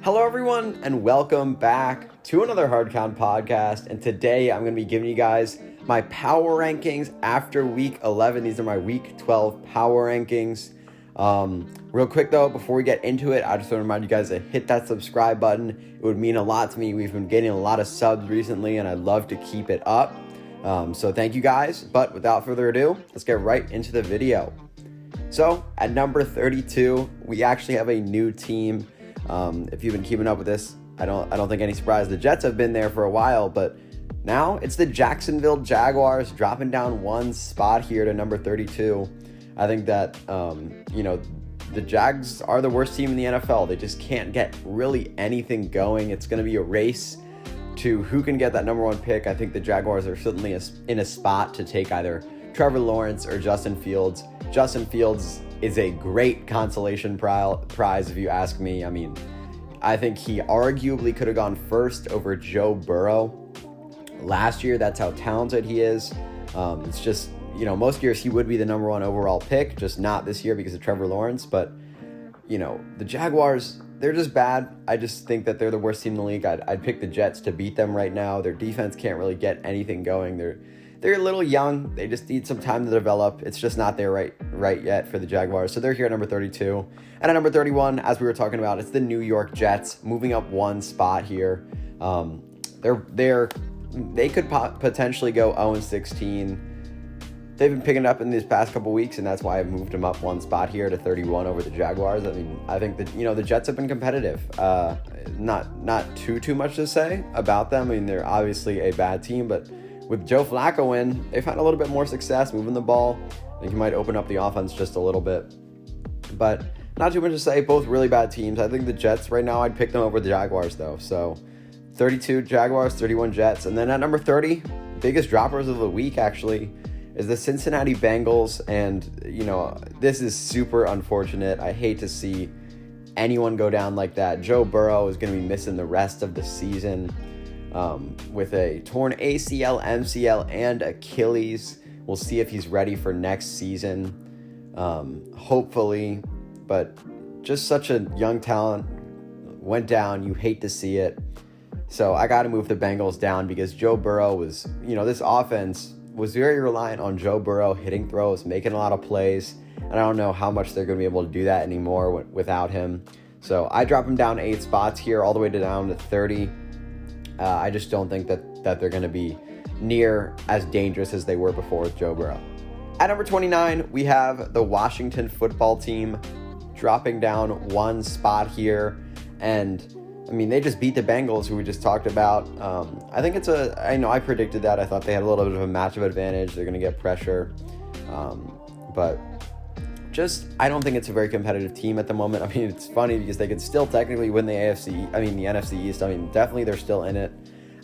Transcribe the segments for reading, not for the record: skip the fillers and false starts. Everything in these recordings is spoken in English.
Hello everyone and welcome back to another Hard Count podcast, and today I'm going to be giving you guys my power rankings after week 11. These are my week 12 power rankings. Real quick though, before we get into it, I just want to remind you guys to hit that subscribe button. It would mean a lot to me. We've been getting a lot of subs recently and I'd love to keep it up. So thank you guys, but without further ado, let's get right into the video. So at number 32, we actually have a new team. If you've been keeping up with this, I don't think any surprise. The Jets have been there for a while, but now it's the Jacksonville Jaguars dropping down one spot here to number 32. I think that, the Jags are the worst team in the NFL. They just can't get really anything going. It's going to be a race to who can get that number one pick. I think the Jaguars are certainly in a spot to take either Trevor Lawrence or Justin Fields. Justin Fields is a great consolation prize, if you ask me. I mean, I think he arguably could have gone first over Joe Burrow last year. That's how talented he is. It's just, most years he would be the number one overall pick, just not this year because of Trevor Lawrence. But, the Jaguars, they're just bad. I just think that they're the worst team in the league. I'd pick the Jets to beat them right now. Their defense can't really get anything going. They're a little young. They just need some time to develop. It's just not there right yet for the Jaguars. So they're here at number 32. And at number 31, as we were talking about, it's the New York Jets moving up one spot here. They could potentially go 0-16. They've been picking it up in these past couple weeks, and that's why I've moved them up one spot here to 31 over the Jaguars. I mean, I think that, the Jets have been competitive. Not too much to say about them. I mean, they're obviously a bad team, but with Joe Flacco in, they've had a little bit more success moving the ball. I think he might open up the offense just a little bit. But not too much to say. Both really bad teams. I think the Jets right now, I'd pick them over the Jaguars, though. So 32 Jaguars, 31 Jets. And then at number 30, biggest droppers of the week, actually, is the Cincinnati Bengals. And, this is super unfortunate. I hate to see anyone go down like that. Joe Burrow is going to be missing the rest of the season. With a torn ACL, MCL, and Achilles. We'll see if he's ready for next season, hopefully, but just such a young talent went down. You hate to see it. So I got to move the Bengals down because Joe Burrow was, this offense was very reliant on Joe Burrow hitting throws, making a lot of plays, and I don't know how much they're going to be able to do that anymore without him. So I drop him down 8 spots here, all the way down to 30. I just don't think that they're going to be near as dangerous as they were before with Joe Burrow. At number 29, we have the Washington football team dropping down one spot here. And, they just beat the Bengals, who we just talked about. I think I predicted that. I thought they had a little bit of a matchup advantage. They're going to get pressure. But I don't think it's a very competitive team at the moment. It's funny because they could still technically win the NFC East. Definitely they're still in it.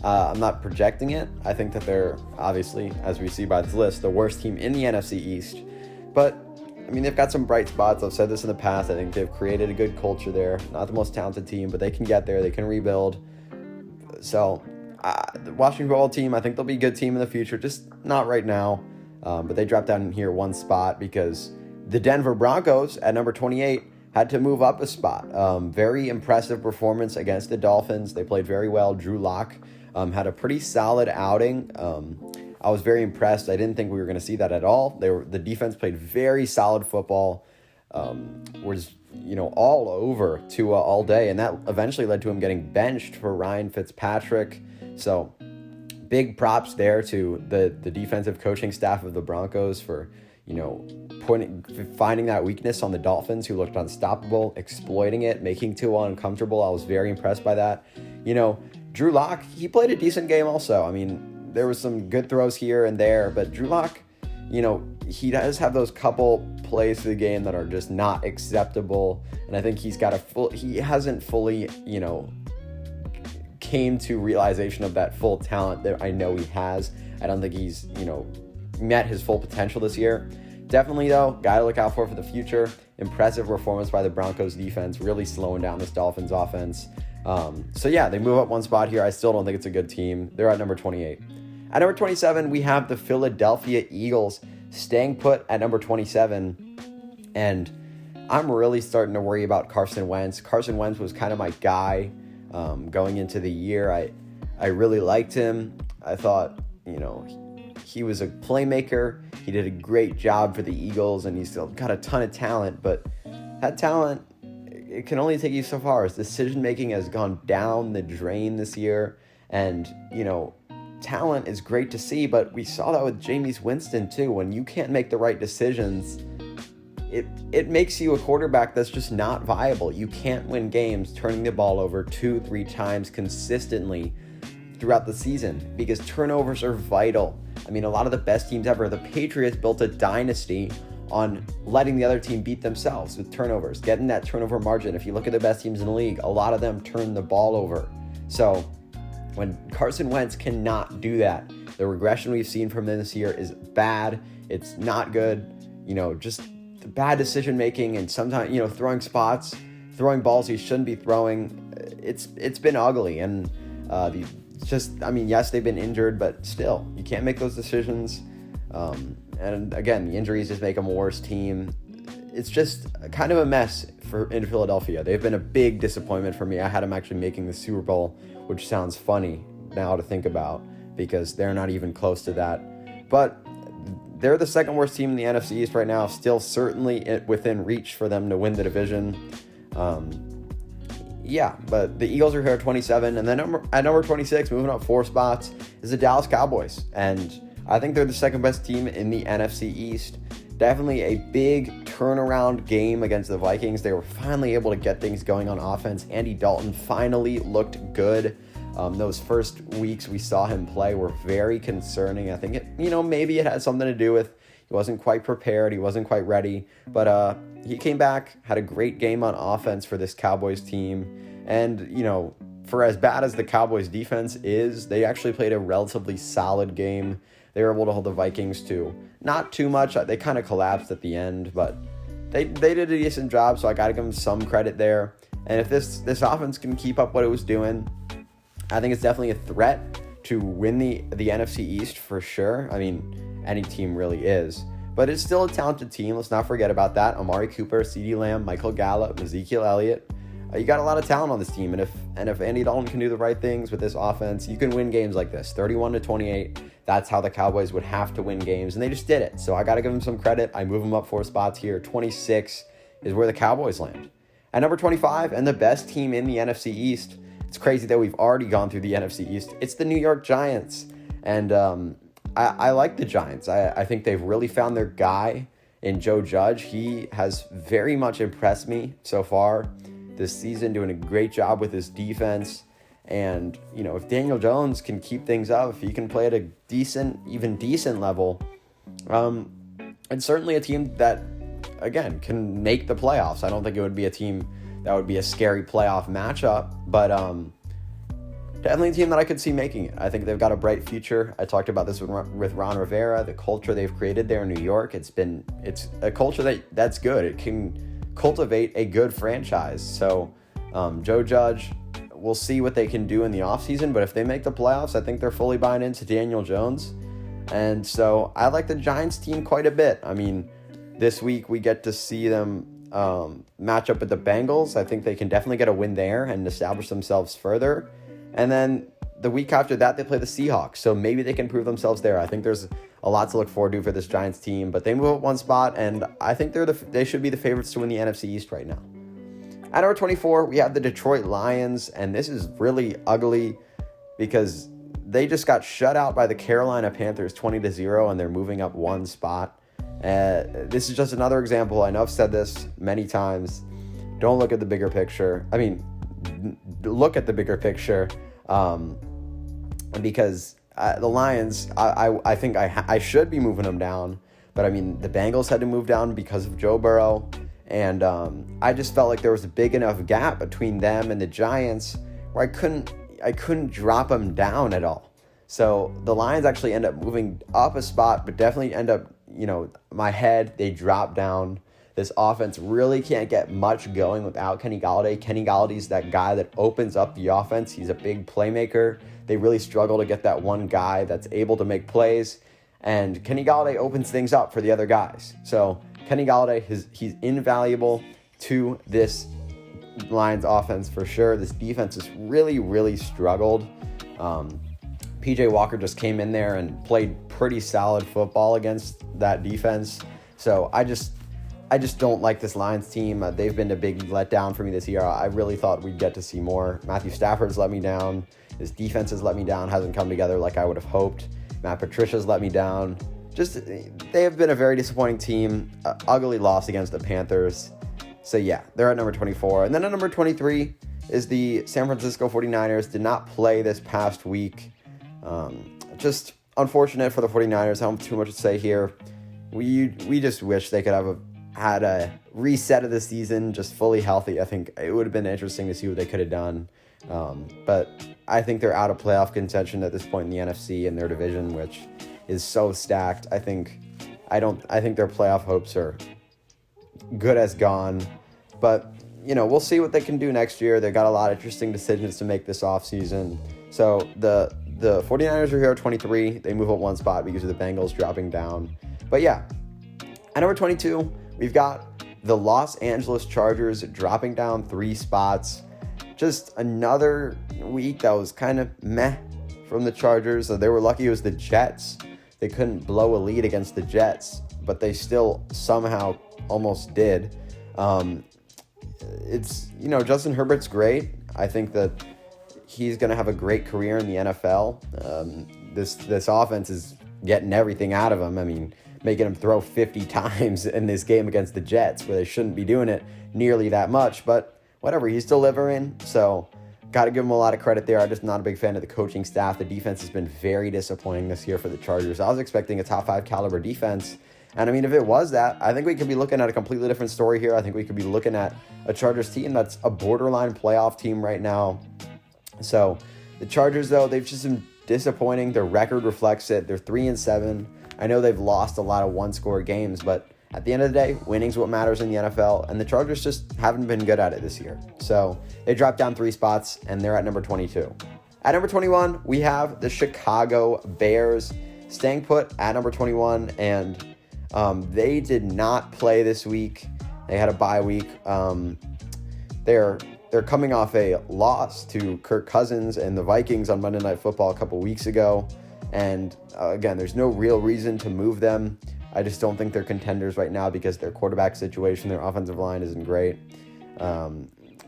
I'm not projecting it. I think that they're obviously, as we see by this list, the worst team in the NFC East. But, they've got some bright spots. I've said this in the past. I think they've created a good culture there. Not the most talented team, but they can get there. They can rebuild. So, the Washington football team, I think they'll be a good team in the future. Just not right now. But they dropped down here one spot because the Denver Broncos at number 28 had to move up a spot. Very impressive performance against the Dolphins. They played very well. Drew Lock had a pretty solid outing. I was very impressed. I didn't think we were going to see that at all. The defense played very solid football. Was all over Tua all day, and that eventually led to him getting benched for Ryan Fitzpatrick. So big props there to the defensive coaching staff of the Broncos for finding that weakness on the Dolphins, who looked unstoppable, exploiting it, making Tua uncomfortable. I was very impressed by that. Drew Lock, he played a decent game also. There was some good throws here and there, but Drew Lock, he does have those couple plays to the game that are just not acceptable. And I think he hasn't fully, came to realization of that full talent that I know he has. I don't think he's, met his full potential this year. Definitely, though, guy to look out for the future. Impressive performance by the Broncos defense, really slowing down this Dolphins offense. They move up one spot here. I still don't think it's a good team. They're at number 28. At number 27, we have the Philadelphia Eagles staying put at number 27. And I'm really starting to worry about Carson Wentz. Carson Wentz was kind of my guy going into the year. I really liked him. I thought, he was a playmaker. He did a great job for the Eagles, and he's still got a ton of talent. But that talent, it can only take you so far. His decision-making has gone down the drain this year. And, talent is great to see, but we saw that with Jameis Winston too. When you can't make the right decisions, it makes you a quarterback that's just not viable. You can't win games turning the ball over 2-3 times consistently throughout the season because turnovers are vital. I mean, a lot of the best teams ever, the Patriots built a dynasty on letting the other team beat themselves with turnovers, getting that turnover margin. If you look at the best teams in the league, a lot of them turn the ball over. So when Carson Wentz cannot do that, the regression we've seen from him this year is bad. It's not good. Just the bad decision making, and sometimes throwing balls he shouldn't be throwing. It's been ugly, and yes, they've been injured, but still, you can't make those decisions. And again, the injuries just make them a worse team. It's just kind of a mess in Philadelphia. They've been a big disappointment for me. I had them actually making the Super Bowl, which sounds funny now to think about because they're not even close to that. But they're the second worst team in the NFC East right now, still certainly within reach for them to win the division. But the Eagles are here at 27, and then at number 26, moving up 4 spots, is the Dallas Cowboys. And I think they're the second best team in the NFC East. Definitely a big turnaround game against the Vikings. They were finally able to get things going on offense. Andy Dalton finally looked good. Those first weeks we saw him play were very concerning. I think maybe it had something to do with he wasn't quite prepared. He wasn't quite ready. But he came back, had a great game on offense for this Cowboys team. And, for as bad as the Cowboys defense is, they actually played a relatively solid game. They were able to hold the Vikings to not too much. They kind of collapsed at the end, but they did a decent job, so I got to give them some credit there. And if this offense can keep up what it was doing, I think it's definitely a threat to win the NFC East for sure. I mean, any team really is. But it's still a talented team. Let's not forget about that. Amari Cooper, CeeDee Lamb, Michael Gallup, Ezekiel Elliott. You got a lot of talent on this team. And if Andy Dalton can do the right things with this offense, you can win games like this, 31-28. That's how the Cowboys would have to win games, and they just did it. So I got to give them some credit. I move them up 4 spots here. 26 is where the Cowboys land. At number 25, and the best team in the NFC East, it's crazy that we've already gone through the NFC East. It's the New York Giants. And I like the Giants. I think they've really found their guy in Joe Judge. He has very much impressed me so far this season, doing a great job with his defense. And, if Daniel Jones can keep things up, if he can play at a decent level, it's certainly a team that, again, can make the playoffs. I don't think it would be a team that would be a scary playoff matchup, but definitely a team that I could see making it. I think they've got a bright future. I talked about this with Ron Rivera, the culture they've created there in New York. It's a culture that's good. It can cultivate a good franchise. So Joe Judge, we'll see what they can do in the offseason, but if they make the playoffs, I think they're fully buying into Daniel Jones. And so I like the Giants team quite a bit. I mean, this week we get to see them match up with the Bengals. I think they can definitely get a win there and establish themselves further. And then the week after that, they play the Seahawks. So maybe they can prove themselves there. I think there's a lot to look forward to for this Giants team, but they move up 1 spot, and I think they should be the favorites to win the NFC East right now. At number 24, we have the Detroit Lions, and this is really ugly because they just got shut out by the Carolina Panthers 20-0, and they're moving up 1 spot. This is just another example. I know I've said this many times. Don't look at the bigger picture. I mean, look at the bigger picture because the Lions, I think I should be moving them down. But, I mean, the Bengals had to move down because of Joe Burrow. And I just felt like there was a big enough gap between them and the Giants where I couldn't drop them down at all. So the Lions actually end up moving up a spot, but definitely end up, my head, they drop down. This offense really can't get much going without Kenny Golladay. Kenny Galladay's that guy that opens up the offense. He's a big playmaker. They really struggle to get that one guy that's able to make plays. And Kenny Golladay opens things up for the other guys. So Kenny Golladay, he's invaluable. to this Lions offense for sure. This defense has really, really struggled. PJ Walker just came in there and played pretty solid football against that defense. So I just don't like this Lions team. They've been a big letdown for me this year. I really thought we'd get to see more. Matthew Stafford's let me down. His defense has let me down. Hasn't come together like I would have hoped. Matt Patricia's let me down. They have been a very disappointing team. Ugly loss against the Panthers. So yeah, they're at number 24. And then at number 23 is the San Francisco 49ers. Did not play this past week. Just unfortunate for the 49ers. I don't have too much to say here. We just wish they could have had a reset of the season, just fully healthy. I think it would have been interesting to see what they could have done. But I think they're out of playoff contention at this point in the NFC and their division, which is so stacked. I think their playoff hopes are good as gone. But, we'll see what they can do next year. They've got a lot of interesting decisions to make this offseason. So the 49ers are here at 23. They move up one spot because of the Bengals dropping down. But yeah, at number 22, we've got the Los Angeles Chargers dropping down 3 spots. Just another week that was kind of meh from the Chargers. They were lucky it was the Jets. They couldn't blow a lead against the Jets, but they still somehow almost did. Justin Herbert's great. I think that he's going to have a great career in the NFL. This offense is getting everything out of him. I mean, making him throw 50 times in this game against the Jets, where they shouldn't be doing it nearly that much. But whatever, he's delivering. So got to give him a lot of credit there. I'm just not a big fan of the coaching staff. The defense has been very disappointing this year for the Chargers. I was expecting a top 5 caliber defense. And I mean, if it was that, I think we could be looking at a completely different story here. I think we could be looking at a Chargers team that's a borderline playoff team right now. So the Chargers, though, they've just been disappointing. Their record reflects it. They're 3-7. I know they've lost a lot of one-score games, but at the end of the day, winning's what matters in the NFL, and the Chargers just haven't been good at it this year. So they dropped down 3 spots, and they're at number 22. At number 21, we have the Chicago Bears staying put at number 21, and they did not play this week. They had a bye week. They're coming off a loss to Kirk Cousins and the Vikings on Monday Night Football a couple weeks ago. And again, there's no real reason to move them. I just don't think they're contenders right now because their quarterback situation, their offensive line isn't great.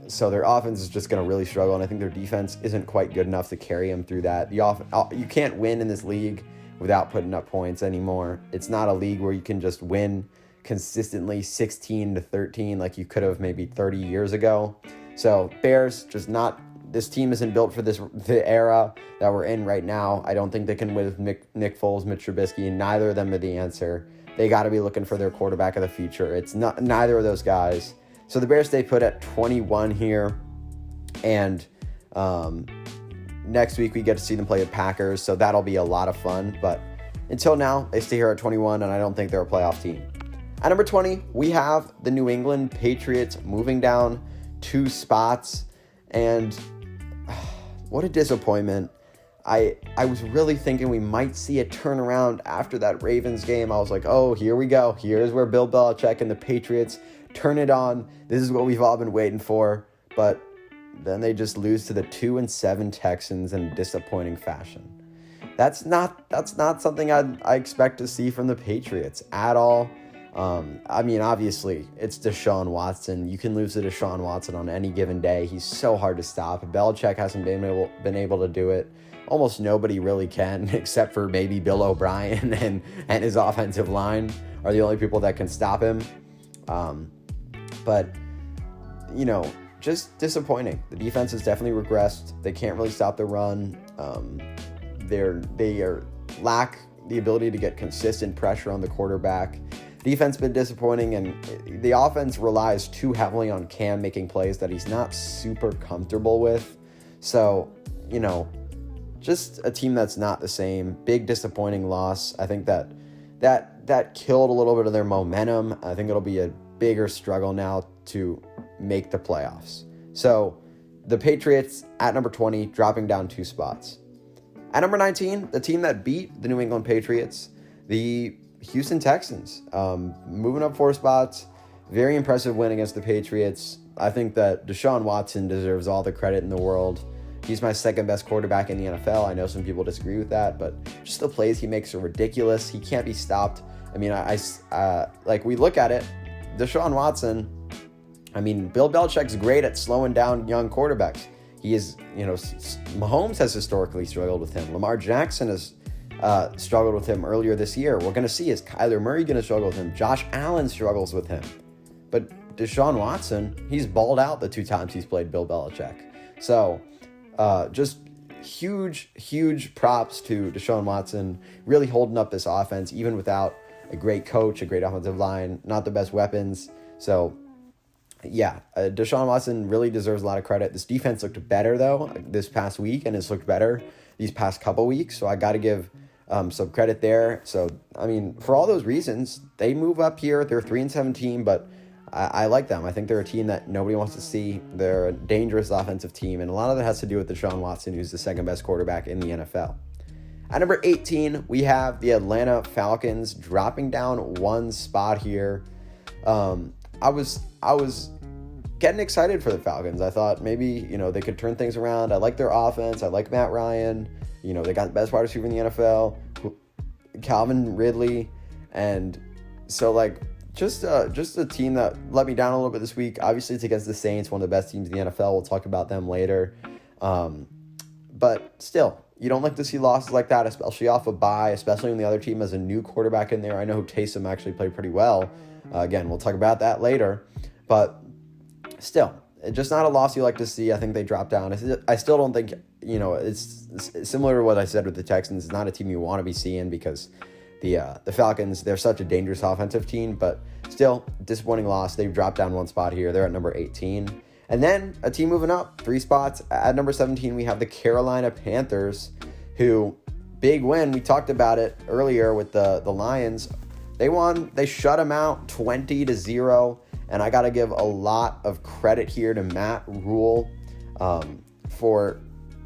So their offense is just going to really struggle, and I think their defense isn't quite good enough to carry them through that. You can't win in this league without putting up points anymore. It's not a league where you can just win consistently 16-13 like you could have maybe 30 years ago. So Bears, this team isn't built for the era that we're in right now. I don't think they can win with Nick Foles, Mitch Trubisky, and neither of them are the answer. They got to be looking for their quarterback of the future. It's not neither of those guys. So the Bears stay put at 21 here, and next week we get to see them play the Packers, so that'll be a lot of fun. But until now, they stay here at 21, and I don't think they're a playoff team. At number 20, we have the New England Patriots moving down 2 spots, and what a disappointment. I was really thinking we might see a turnaround after that Ravens game. I was like, oh, here we go. Here's where Bill Belichick and the Patriots turn it on. This is what we've all been waiting for. But then they just lose to the 2-7 Texans in disappointing fashion. That's not something I expect to see from the Patriots at all. I mean, obviously, it's Desean Watson. You can lose to Desean Watson on any given day. He's so hard to stop. Belichick hasn't been able to do it. Almost nobody really can, except for maybe Bill O'Brien and his offensive line are the only people that can stop him. But, just disappointing. The defense has definitely regressed. They can't really stop the run. They lack the ability to get consistent pressure on the quarterback. Defense been disappointing, and the offense relies too heavily on Cam making plays that he's not super comfortable with. So, just a team that's not the same. Big disappointing loss. I think that killed a little bit of their momentum. I think it'll be a bigger struggle now to make the playoffs. So the Patriots at number 20, dropping down 2 spots. At number 19, the team that beat the New England Patriots, the Houston Texans, moving up 4 spots. very impressive win against the Patriots. I think that Desean Watson deserves all the credit in the world. He's my second best quarterback in the NFL. I know some people disagree with that, but just the plays he makes are ridiculous. He can't be stopped. I mean, like we look at it, Desean Watson, I mean, Bill Belichick's great at slowing down young quarterbacks. He is, Mahomes has historically struggled with him. Lamar Jackson has struggled with him earlier this year. We're going to see, is Kyler Murray going to struggle with him? Josh Allen struggles with him. But Desean Watson, he's balled out the 2 times he's played Bill Belichick. So just huge props to Desean Watson, really holding up this offense, even without a great coach, a great offensive line, not the best weapons. So, yeah, Desean Watson really deserves a lot of credit. This defense looked better, though, this past week, and it's looked better these past couple weeks. So I got to give some credit there. So, I mean, for all those reasons, they move up here. They're 3-17, but I like them. I think they're a team that nobody wants to see. They're a dangerous offensive team, and a lot of that has to do with Desean Watson, who's the second best quarterback in the NFL. At number 18, we have the Atlanta Falcons dropping down 1 spot here. I was getting excited for the Falcons. I thought maybe, they could turn things around. I like their offense. I like Matt Ryan. They got the best wide receiver in the NFL, Calvin Ridley. And so, just a team that let me down a little bit this week. Obviously, it's against the Saints, one of the best teams in the NFL. We'll talk about them later. But still, you don't like to see losses like that, especially off a bye, especially when the other team has a new quarterback in there. I know Taysom actually played pretty well. Again, we'll talk about that later. But still, it's just not a loss you like to see. I think they dropped down. I still don't think, it's similar to what I said with the Texans. It's not a team you want to be seeing because the Falcons, they're such a dangerous offensive team. But still, disappointing loss. They've dropped down 1 spot here. They're at number 18. And then a team moving up 3 spots. At number 17, we have the Carolina Panthers, who, big win. We talked about it earlier with the Lions. They won. They shut them out 20-0. And I got to give a lot of credit here to Matt Rule for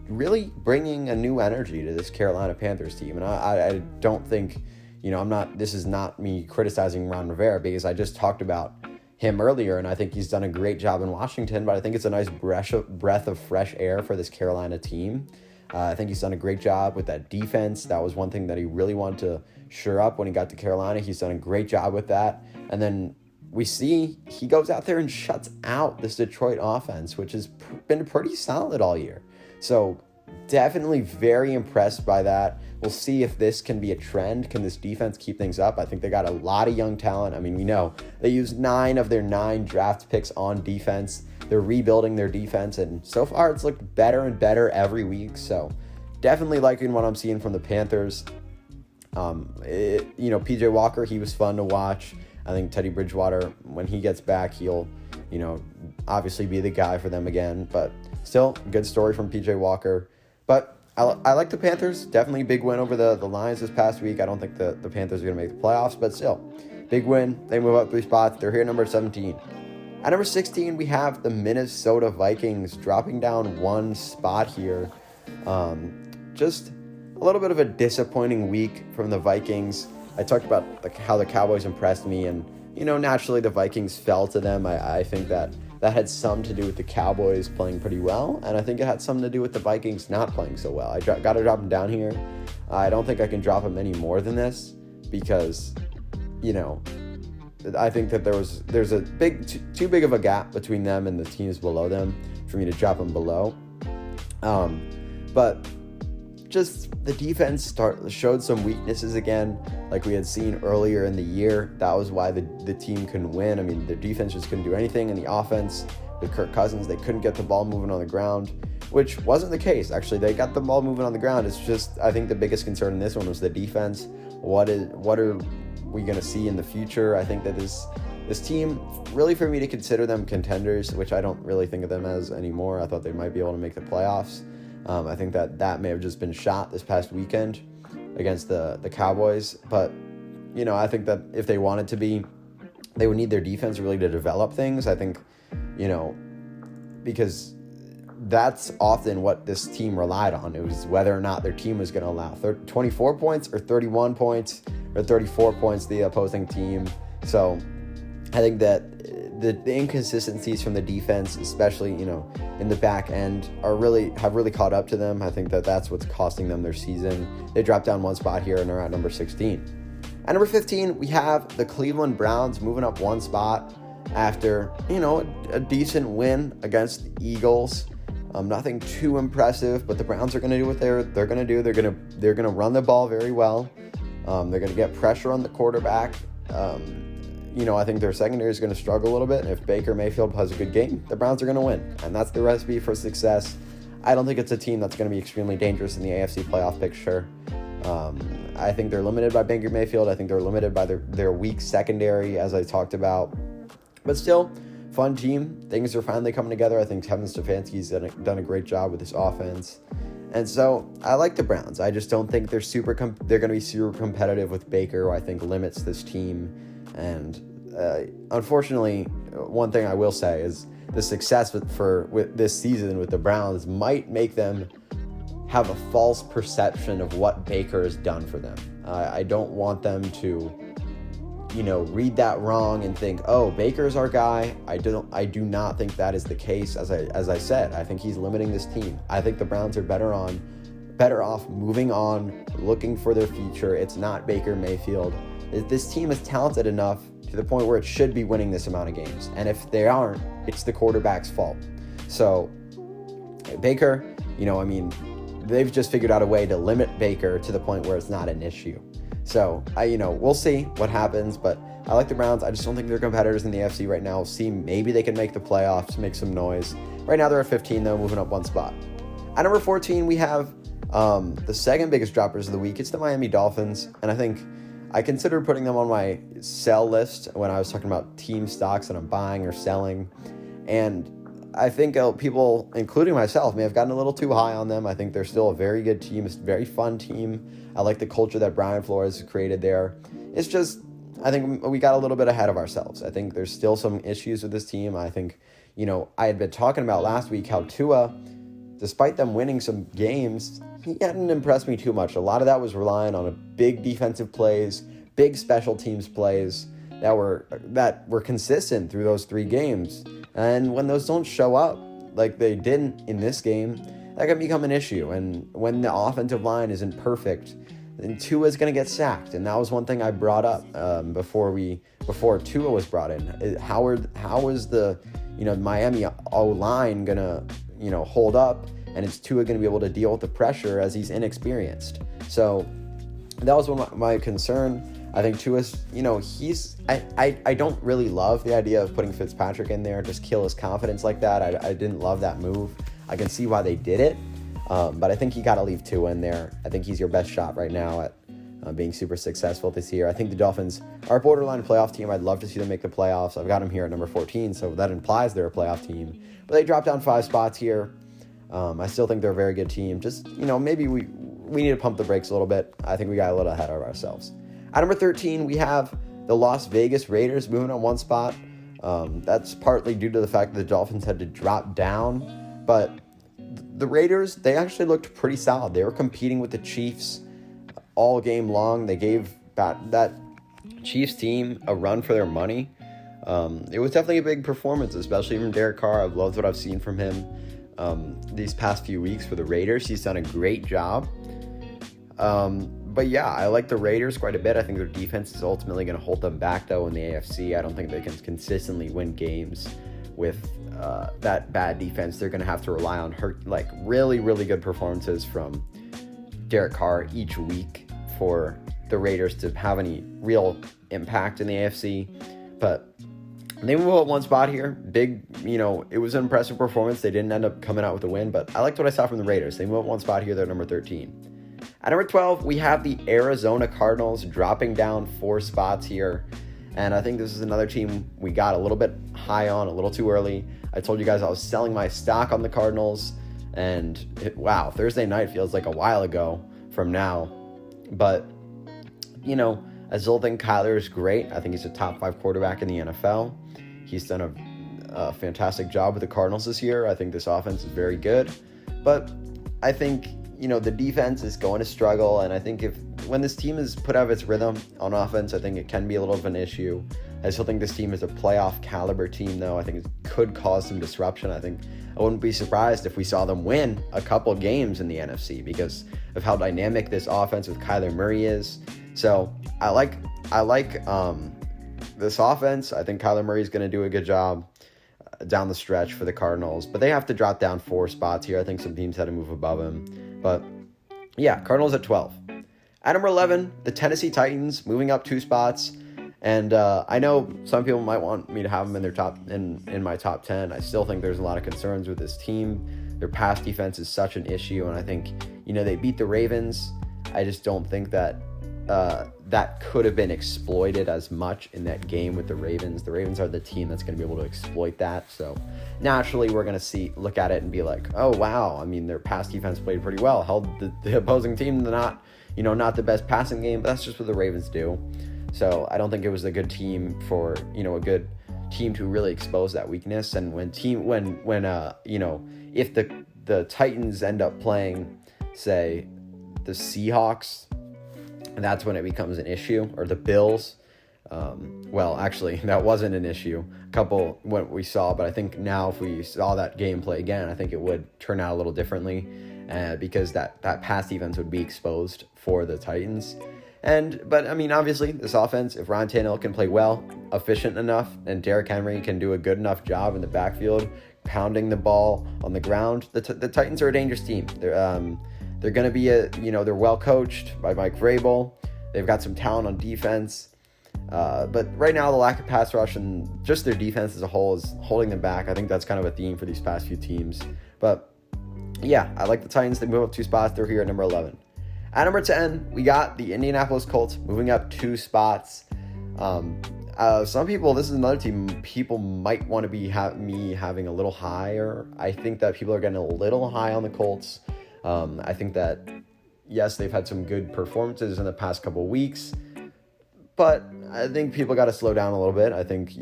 really bringing a new energy to this Carolina Panthers team. And I don't think, this is not me criticizing Ron Rivera, because I just talked about him earlier, and I think he's done a great job in Washington, but I think it's a nice breath of fresh air for this Carolina team. I think he's done a great job with that defense. That was one thing that he really wanted to shore up when he got to Carolina. He's done a great job with that. And then we see he goes out there and shuts out this Detroit offense, which has been pretty solid all year. So definitely very impressed by that. We'll see if this can be a trend. Can this defense keep things up? I think they got a lot of young talent. I mean, we know they used 9 of their 9 draft picks on defense. They're rebuilding their defense, and so far it's looked better and better every week. So definitely liking what I'm seeing from the Panthers. PJ Walker, he was fun to watch. I think Teddy Bridgewater, when he gets back, he'll, obviously be the guy for them again. But still, good story from PJ Walker. But I like the Panthers. Definitely a big win over the Lions this past week. I don't think the Panthers are going to make the playoffs, but still, big win. They move up 3 spots. They're here at number 17. At number 16, we have the Minnesota Vikings dropping down 1 spot here. Just a little bit of a disappointing week from the Vikings. I talked about how the Cowboys impressed me, and, naturally the Vikings fell to them. I think that had some to do with the Cowboys playing pretty well, and I think it had something to do with the Vikings not playing so well. I got to drop them down here. I don't think I can drop them any more than this because, I think that there's a too big of a gap between them and the teams below them for me to drop them below. But just the defense showed some weaknesses again, like we had seen earlier in the year. That was why the team couldn't win. I mean, their defense just couldn't do anything. In the offense, with Kirk Cousins, they couldn't get the ball moving on the ground, which wasn't the case. Actually, they got the ball moving on the ground. It's just, I think the biggest concern in this one was the defense. What are we going to see in the future? I think that this team, really for me to consider them contenders, which I don't really think of them as anymore. I thought they might be able to make the playoffs. I think that may have just been shot this past weekend against the Cowboys. But, I think that if they wanted to be, they would need their defense really to develop things. I think, because that's often what this team relied on. It was whether or not their team was going to allow 24 points or 31 points or 34 points to the opposing team. So I think that the inconsistencies from the defense, especially, in the back end, have really caught up to them. I think that's what's costing them their season. They dropped down one spot here and are at number 16. At number 15, we have the Cleveland Browns moving up one spot after, a decent win against the Eagles. Nothing too impressive, but the Browns are going to do what they're going to do. They're going to run the ball very well. They're going to get pressure on the quarterback. I think their secondary is going to struggle a little bit. And if Baker Mayfield has a good game, the Browns are going to win. And that's the recipe for success. I don't think it's a team that's going to be extremely dangerous in the AFC playoff picture. I think they're limited by Baker Mayfield. I think they're limited by their weak secondary, as I talked about. But still, fun team. Things are finally coming together. I think Kevin Stefanski's done a great job with this offense. And so I like the Browns. I just don't think they're going to be super competitive with Baker, who I think limits this team. And unfortunately, one thing I will say is the success with this season with the Browns might make them have a false perception of what Baker has done for them. I don't want them to read that wrong and think, oh, Baker's our guy. I do not think that is the case. As I said, I think he's limiting this team. I think the Browns are better off moving on, looking for their future. It's not Baker Mayfield. This team is talented enough to the point where it should be winning this amount of games. And if they aren't, it's the quarterback's fault. So Baker, they've just figured out a way to limit Baker to the point where it's not an issue. So, we'll see what happens, but I like the Browns. I just don't think they're competitors in the AFC right now. We'll see, maybe they can make the playoffs, make some noise. Right now, they're at 15, though, moving up one spot. At number 14, we have the second biggest droppers of the week. It's the Miami Dolphins, and I think I considered putting them on my sell list when I was talking about team stocks that I'm buying or selling, and I think people, including myself, may have gotten a little too high on them. I think they're still a very good team. It's a very fun team. I like the culture that Brian Flores has created there. It's just, I think we got a little bit ahead of ourselves. I think there's still some issues with this team. I think, I had been talking about last week how Tua, despite them winning some games, he hadn't impressed me too much. A lot of that was relying on big defensive plays, big special teams plays that were consistent through those 3 games. And when those don't show up like they didn't in this game, that can become an issue. And when the offensive line isn't perfect, then Tua is going to get sacked. And that was one thing I brought up before Tua was brought in. How is the Miami O-line going to hold up? And is Tua going to be able to deal with the pressure as he's inexperienced? So that was one of my concern. I think Tua's, I don't really love the idea of putting Fitzpatrick in there, just kill his confidence like that. I didn't love that move. I can see why they did it, but I think you got to leave Tua in there. I think he's your best shot right now at being super successful this year. I think the Dolphins are a borderline playoff team. I'd love to see them make the playoffs. I've got them here at number 14, so that implies they're a playoff team. But they dropped down 5 spots here. I still think they're a very good team. Just, maybe we need to pump the brakes a little bit. I think we got a little ahead of ourselves. At number 13, we have the Las Vegas Raiders moving on one spot. That's partly due to the fact that the Dolphins had to drop down. But the Raiders, they actually looked pretty solid. They were competing with the Chiefs all game long. They gave that Chiefs team a run for their money. It was definitely a big performance, especially from Derek Carr. I've loved what I've seen from him these past few weeks for the Raiders. He's done a great job. But yeah, I like the Raiders quite a bit. I think their defense is ultimately going to hold them back, though, in the AFC. I don't think they can consistently win games with that bad defense. They're going to have to rely on really, really good performances from Derek Carr each week for the Raiders to have any real impact in the AFC. But they move up one spot here. Big, it was an impressive performance. They didn't end up coming out with a win, but I liked what I saw from the Raiders. They move up one spot here. They're number 13. At number 12, we have the Arizona Cardinals dropping down 4 spots here. And I think this is another team we got a little bit high on, a little too early. I told you guys I was selling my stock on the Cardinals. And Thursday night feels like a while ago from now. But, I still think Kyler is great. I think he's a top 5 quarterback in the NFL. He's done a fantastic job with the Cardinals this year. I think this offense is very good. But I think the defense is going to struggle, and I think when this team is put out of its rhythm on offense, I think it can be a little of an issue. I still think this team is a playoff caliber team, though. I think it could cause some disruption. I wouldn't be surprised if we saw them win a couple games in the NFC because of how dynamic this offense with Kyler Murray is. So I like this offense. I think Kyler Murray is going to do a good job down the stretch for the Cardinals, but they have to drop down 4 spots here. I think some teams had to move above him, but yeah, Cardinals at 12. At number 11, the Tennessee Titans moving up 2 spots. And I know some people might want me to have them in my top 10. I still think there's a lot of concerns with this team. Their pass defense is such an issue, and I think, they beat the Ravens. I just don't think that that could have been exploited as much in that game with the Ravens. The Ravens are the team that's going to be able to exploit that. So naturally, we're going to look at it and be like, oh, wow. I mean, their pass defense played pretty well, held the opposing team to not the best passing game, but that's just what the Ravens do. So I don't think it was a good team for, a good team to really expose that weakness. And if the Titans end up playing, say, the Seahawks, that's when it becomes an issue, or the Bills. Well, actually, that wasn't an issue. What we saw, but I think now if we saw that game play again, I think it would turn out a little differently because that pass defense would be exposed for the Titans. But I mean, obviously, this offense, if Ryan Tannehill can play well, efficient enough, and Derrick Henry can do a good enough job in the backfield, pounding the ball on the ground, the Titans are a dangerous team. They're going to be they're well coached by Mike Vrabel. They've got some talent on defense. But right now, the lack of pass rush and just their defense as a whole is holding them back. I think that's kind of a theme for these past few teams. But yeah, I like the Titans. They move up 2 spots. They're here at number 11. At number 10, we got the Indianapolis Colts moving up 2 spots. Some people, this is another team people might want to be me having a little higher. I think that people are getting a little high on the Colts. I think that, yes, they've had some good performances in the past couple weeks, but I think people got to slow down a little bit. I think,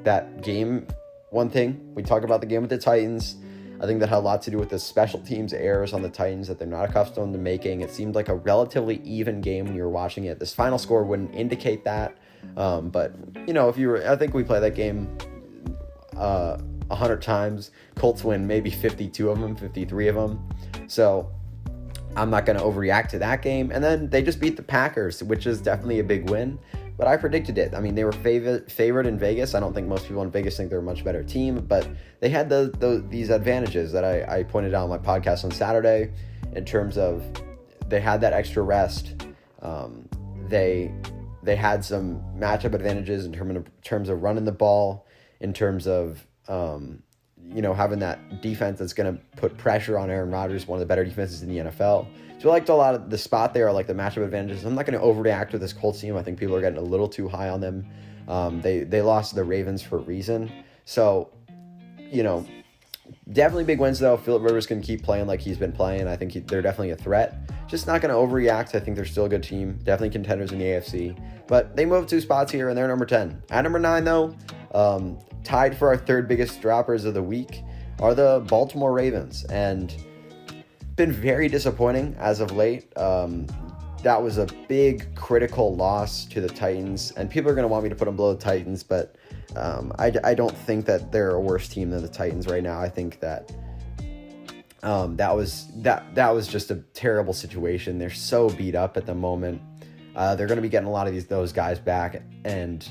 that game, one thing, we talk about the game with the Titans. I think that had a lot to do with the special teams errors on the Titans that they're not accustomed to making. It seemed like a relatively even game when you were watching it. This final score wouldn't indicate that. But, I think we play that game 100 times. Colts win maybe 52 of them, 53 of them. So I'm not going to overreact to that game. And then they just beat the Packers, which is definitely a big win. But I predicted it. I mean, they were favored in Vegas. I don't think most people in Vegas think they're a much better team, but they had these advantages that I pointed out on my podcast on Saturday in terms of they had that extra rest. They had some matchup advantages in terms of running the ball, in terms of having that defense that's going to put pressure on Aaron Rodgers, one of the better defenses in the NFL. So I liked a lot of the spot there, like the matchup advantages. I'm not going to overreact with this Colts team. I think people are getting a little too high on them. They lost to the Ravens for a reason. So, definitely big wins, though. Phillip Rivers can keep playing like he's been playing. I think they're definitely a threat. Just not going to overreact. I think they're still a good team. Definitely contenders in the AFC. But they moved 2 spots here, and they're number 10. At number 9, though, tied for our 3rd biggest droppers of the week are the Baltimore Ravens. And been very disappointing as of late. That was a big critical loss to the Titans, and people are going to want me to put them below the Titans, but I don't think that they're a worse team than the Titans right now. I think that that was just a terrible situation. They're so beat up at the moment. They're going to be getting a lot of those guys back, and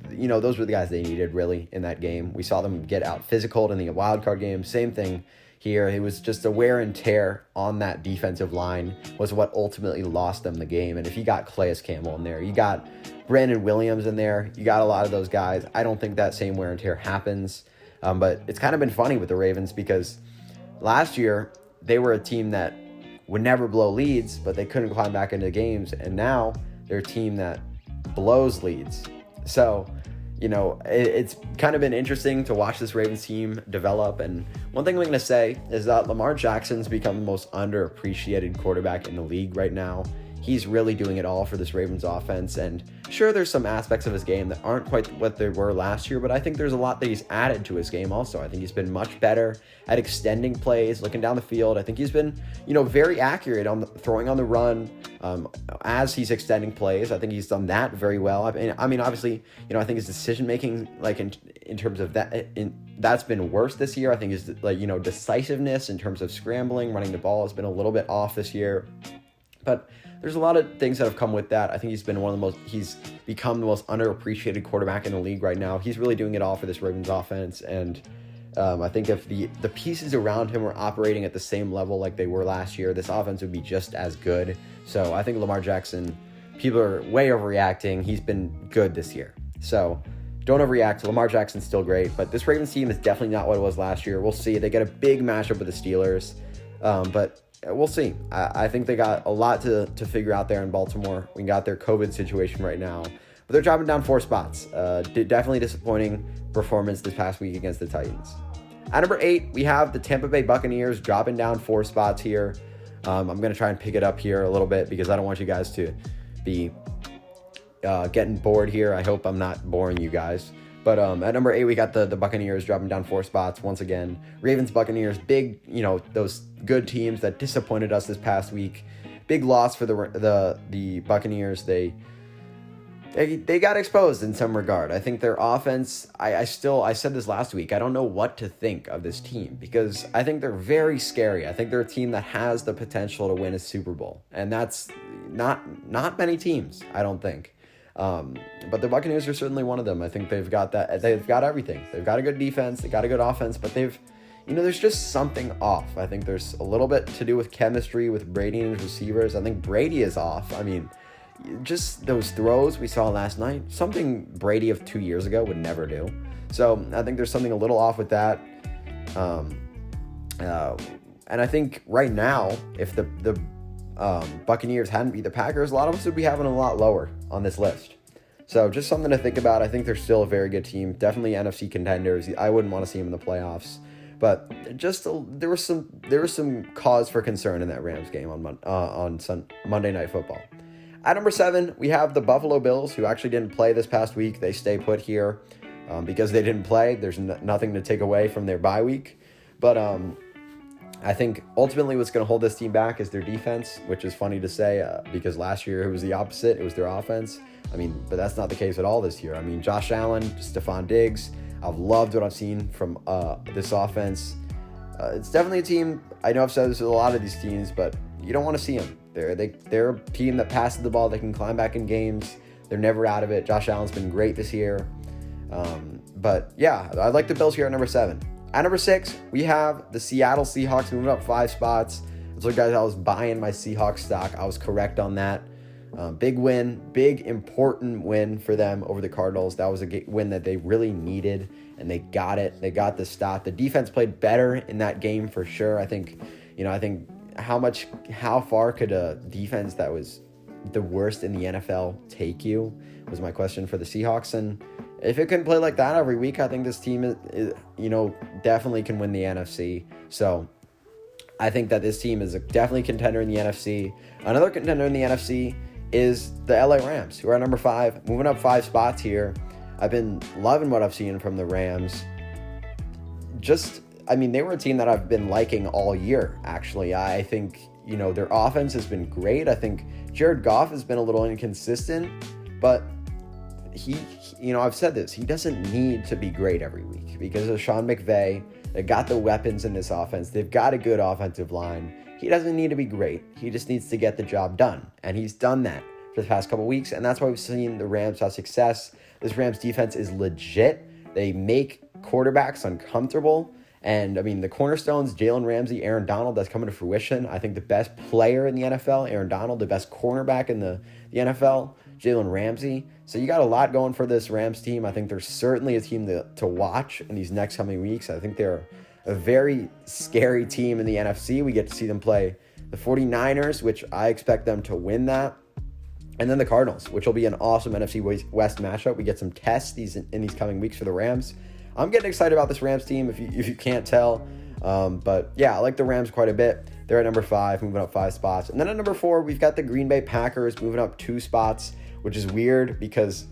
those were the guys they needed really in that game. We saw them get out physical in the wildcard game. Same thing here. It was just a wear and tear on that defensive line was what ultimately lost them the game. And if you got Calais Campbell in there, you got Brandon Williams in there, you got a lot of those guys. I don't think that same wear and tear happens. But it's kind of been funny with the Ravens because last year they were a team that would never blow leads, but they couldn't climb back into games. And now they're a team that blows leads. So, it's kind of been interesting to watch this Ravens team develop. And one thing I'm going to say is that Lamar Jackson's become the most underappreciated quarterback in the league right now. he's really doing it all for this Ravens offense. And sure, there's some aspects of his game that aren't quite what they were last year, but I think there's a lot that he's added to his game also. I think he's been much better at extending plays, looking down the field. I think he's been, very accurate on throwing on the run as he's extending plays. I think he's done that very well. I mean, obviously, I think his decision making, like in terms of that, that's been worse this year. I think his decisiveness in terms of scrambling, running the ball has been a little bit off this year. But there's a lot of things that have come with that. I think he's become the most underappreciated quarterback in the league right now. He's really doing it all for this Ravens offense. And I think if the pieces around him were operating at the same level like they were last year, this offense would be just as good. So I think Lamar Jackson, people are way overreacting. He's been good this year. So don't overreact. Lamar Jackson's still great. But this Ravens team is definitely not what it was last year. We'll see. They get a big matchup with the Steelers. But we'll see. I think they got a lot to figure out there in Baltimore. We got their COVID situation right now. But they're dropping down 4 spots. Definitely disappointing performance this past week against the Titans. At number 8, we have the Tampa Bay Buccaneers dropping down 4 spots here. I'm going to try and pick it up here a little bit because I don't want you guys to be getting bored here. I hope I'm not boring you guys. But at number 8, we got the Buccaneers dropping down 4 spots once again. Ravens, Buccaneers, big, those good teams that disappointed us this past week. Big loss for the Buccaneers. They got exposed in some regard. I think their offense, I said this last week, I don't know what to think of this team because I think they're very scary. I think they're a team that has the potential to win a Super Bowl. And that's not many teams, I don't think. But the Buccaneers are certainly one of them. I think they've got that. They've got everything. They've got a good defense. They got a good offense, but there's just something off. I think there's a little bit to do with chemistry with Brady and his receivers. I think Brady is off. I mean, just those throws we saw last night, something Brady of 2 years ago would never do. So I think there's something a little off with that. And I think right now, if the Buccaneers hadn't beat the Packers, a lot of us would be having a lot lower on this list. So just something to think about. I think they're still a very good team. Definitely NFC contenders. I wouldn't want to see them in the playoffs. But just there was some cause for concern in that Rams game on Monday Night Football. At number 7, we have the Buffalo Bills, who actually didn't play this past week. They stay put here because they didn't play. There's nothing to take away from their bye week. But I think ultimately what's going to hold this team back is their defense, which is funny to say because last year it was the opposite. It was their offense. But that's not the case at all this year. Josh Allen, Stephon Diggs, I've loved what I've seen from this offense. It's definitely a team, I know I've said this with a lot of these teams, but you don't want to see them. They're a team that passes the ball. They can climb back in games. They're never out of it. Josh Allen's been great this year. But yeah, I like the Bills here at number 7. At number 6, we have the Seattle Seahawks moving up 5 spots. So guys, I was buying my Seahawks stock. I was correct on that. Big win, big important win for them over the Cardinals. That was a win that they really needed, and they got it. They got the stop. The defense played better in that game for sure. I think how far could a defense that was the worst in the NFL take you was my question for the Seahawks. And if it can play like that every week, I think this team is definitely can win the NFC. So I think that this team is definitely a contender in the NFC. Another contender in the NFC is the LA Rams, who are at number 5, moving up 5 spots here. I've been loving what I've seen from the Rams. They were a team that I've been liking all year, actually. I think, their offense has been great. I think Jared Goff has been a little inconsistent, but I've said this, he doesn't need to be great every week because of Sean McVay. They got the weapons in this offense. They've got a good offensive line. He doesn't need to be great. He just needs to get the job done. And he's done that for the past couple weeks. And that's why we've seen the Rams have success. This Rams defense is legit. They make quarterbacks uncomfortable. And, the cornerstones, Jalen Ramsey, Aaron Donald, that's coming to fruition. I think the best player in the NFL, Aaron Donald, the best cornerback in the NFL, Jalen Ramsey. So you got a lot going for this Rams team. I think they're certainly a team to watch in these next coming weeks. I think they're a very scary team in the NFC. We get to see them play the 49ers, which I expect them to win that. And then the Cardinals, which will be an awesome NFC West matchup. We get some tests in these coming weeks for the Rams. I'm getting excited about this Rams team, if you can't tell. But yeah, I like the Rams quite a bit. They're at number 5, moving up 5 spots. And then at number 4, we've got the Green Bay Packers moving up 2 spots, which is weird because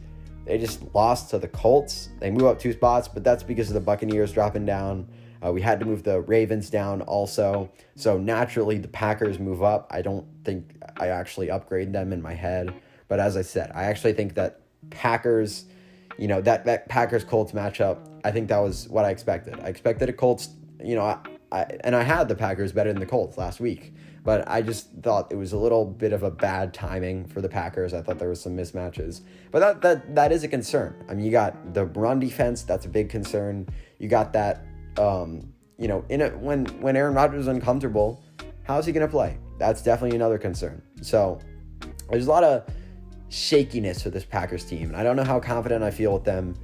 they just lost to the Colts. They move up 2 spots, but that's because of the Buccaneers dropping down. We had to move the Ravens down also. So naturally, the Packers move up. I don't think I actually upgrade them in my head. But as I said, I actually think that Packers, that Packers-Colts matchup, I think that was what I expected. I expected a Colts, I had the Packers better than the Colts last week. But I just thought it was a little bit of a bad timing for the Packers. I thought there was some mismatches. But that is a concern. I mean, you got the run defense. That's a big concern. You got that, when Aaron Rodgers is uncomfortable, how's he going to play? That's definitely another concern. So there's a lot of shakiness with this Packers team. And I don't know how confident I feel with them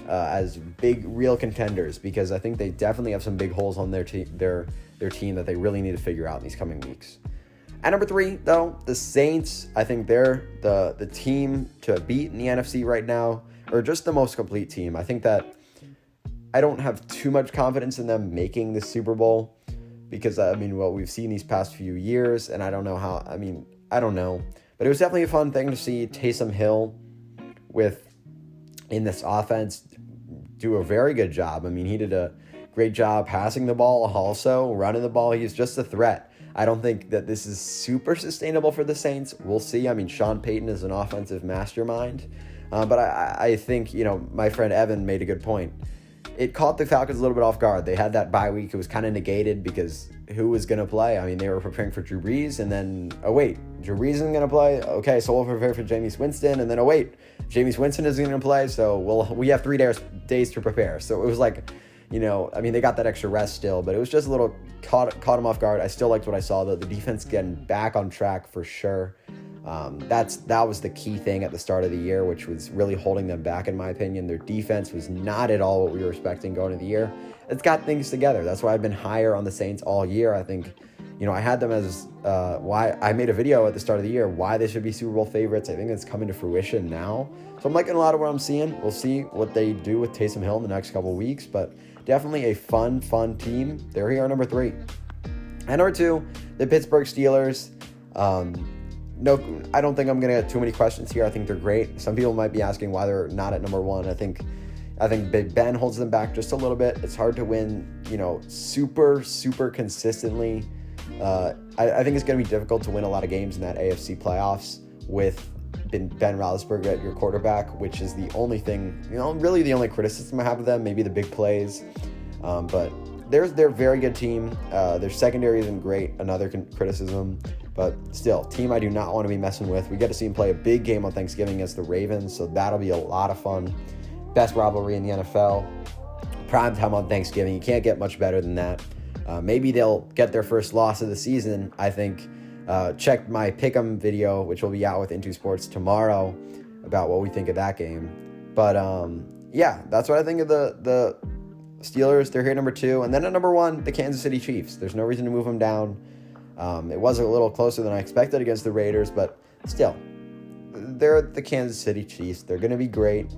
as big, real contenders, because I think they definitely have some big holes on their team that they really need to figure out in these coming weeks. At number 3, though, the Saints, I think they're the team to beat in the NFC right now, or just the most complete team. I think that I don't have too much confidence in them making the Super Bowl because, what we've seen these past few years, and I don't know. But it was definitely a fun thing to see Taysom Hill in this offense do a very good job. I mean, he did a great job passing the ball, also running the ball. He's just a threat. I don't think that this is super sustainable for the Saints. We'll see. I mean, Sean Payton is an offensive mastermind. But I think, my friend Evan made a good point. It caught the Falcons a little bit off guard. They had that bye week. It was kind of negated because who was going to play? I mean, they were preparing for Drew Brees, and then, Drew Brees isn't going to play? Okay, so we'll prepare for Jameis Winston, and then, Jameis Winston isn't going to play, so we have 3 days to prepare. So it was like, they got that extra rest still, but it was just a little caught them off guard. I still liked what I saw, though. The defense getting back on track for sure. That was the key thing at the start of the year, which was really holding them back, in my opinion. Their defense was not at all what we were expecting going into the year. It's got things together. That's why I've been higher on the Saints all year. I think, I had them as why I made a video at the start of the year, why they should be Super Bowl favorites. I think it's coming to fruition now. So I'm liking a lot of what I'm seeing. We'll see what they do with Taysom Hill in the next couple of weeks, but definitely a fun team. They're here at number 3. At number 2, the Pittsburgh Steelers. No, I don't think I'm going to get too many questions here. I think they're great. Some people might be asking why they're not at number 1. I think Big Ben holds them back just a little bit. It's hard to win, super consistently. I think it's going to be difficult to win a lot of games in that AFC playoffs with Ben Roethlisberger at your quarterback, which is the only thing, really the only criticism I have of them, maybe the big plays. But they're a very good team. Their secondary isn't great, another criticism. But still, team I do not want to be messing with. We get to see him play a big game on Thanksgiving against the Ravens, so that'll be a lot of fun. Best rivalry in the NFL. Prime time on Thanksgiving. You can't get much better than that. Maybe they'll get their first loss of the season, I think. Check my Pick'em video, which will be out with Into Sports tomorrow, about what we think of that game. But, that's what I think of the Steelers. They're here at number 2. And then at number 1, the Kansas City Chiefs. There's no reason to move them down. It was a little closer than I expected against the Raiders, but still, they're the Kansas City Chiefs. They're going to be great.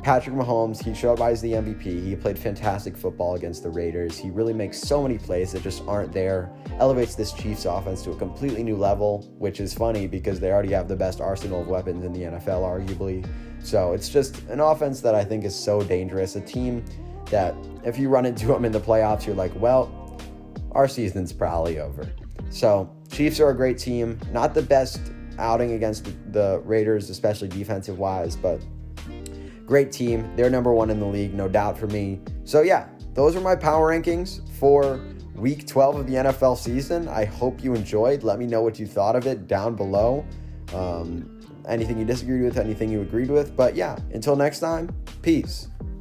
Patrick Mahomes, he showed why he's the MVP. He played fantastic football against the Raiders. He really makes so many plays that just aren't there. Elevates this Chiefs offense to a completely new level, which is funny because they already have the best arsenal of weapons in the NFL, arguably. So it's just an offense that I think is so dangerous. A team that if you run into them in the playoffs, you're like, well, our season's probably over. So Chiefs are a great team. Not the best outing against the Raiders, especially defensive-wise, but great team. They're number 1 in the league, no doubt for me. So yeah, those are my power rankings for Week 12 of the NFL season. I hope you enjoyed. Let me know what you thought of it down below. Anything you disagreed with, anything you agreed with. But yeah, until next time, peace.